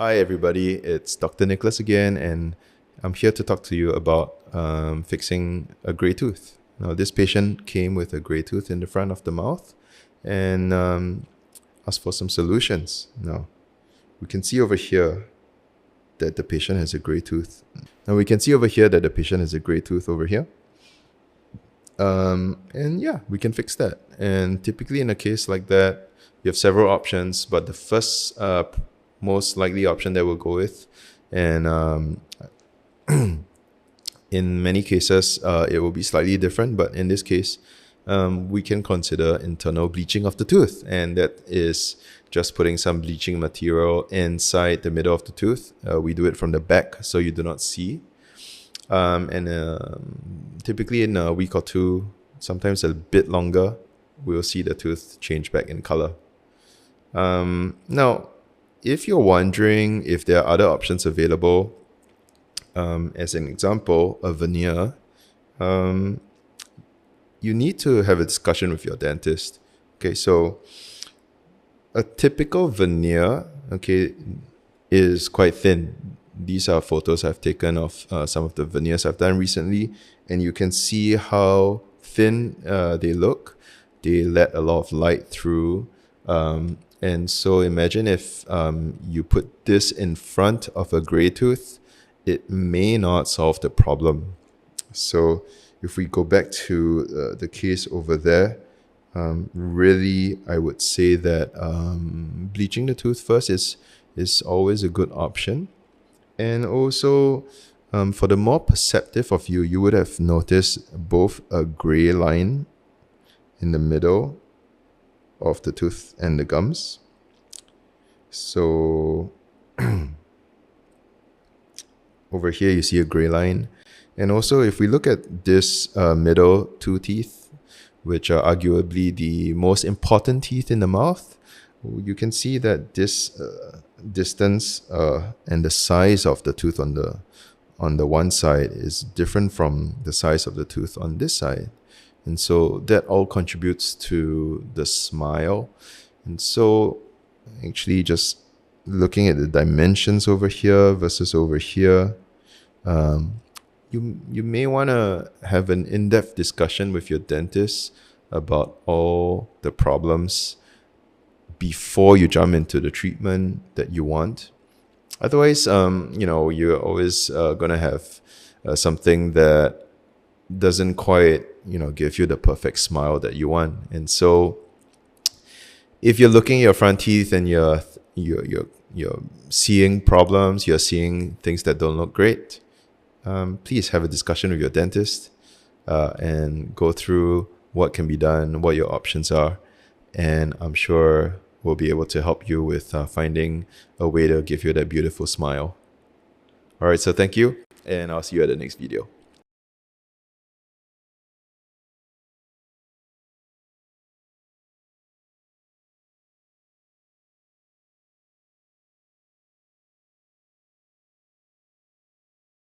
Hi everybody, it's Dr. Nicholas again, and I'm here to talk to you about fixing a grey tooth. Now, this patient came with a grey tooth in the front of the mouth and asked for some solutions. Now, we can see over here that the patient has a grey tooth. Now, we can see over here that the patient has a grey tooth over here. And yeah, we can fix that. And typically in a case like that, you have several options, but the first most likely option that we'll go with, and in many cases it will be slightly different, but in this case we can consider internal bleaching of the tooth, and that is just putting some bleaching material inside the middle of the tooth. We do it from the back so you do not see, typically in a week or two, sometimes a bit longer, we'll see the tooth change back in color. Now, if you're wondering if there are other options available, as an example, a veneer, you need to have a discussion with your dentist. Okay, so a typical veneer, okay, is quite thin. These are photos I've taken of some of the veneers I've done recently, and you can see how thin they look. They let a lot of light through. And so imagine if you put this in front of a grey tooth, it may not solve the problem. So if we go back to the case over there, really I would say that bleaching the tooth first is always a good option. And also for the more perceptive of you, you would have noticed both a grey line in the middle of the tooth and the gums. So over here you see a gray line, and also if we look at this middle two teeth, which are arguably the most important teeth in the mouth, you can see that this distance and the size of the tooth on the one side is different from the size of the tooth on this side. And so that all contributes to the smile. And so actually just looking at the dimensions over here versus over here, you may want to have an in-depth discussion with your dentist about all the problems before you jump into the treatment that you want. Otherwise, you're always going to have something that doesn't quite give you the perfect smile that you want. And so if you're looking at your front teeth and you're seeing problems, you're seeing things that don't look great, please have a discussion with your dentist and go through what can be done, what your options are, and I'm sure we'll be able to help you with finding a way to give you that beautiful smile. All right, so thank you, and I'll see you at the next video.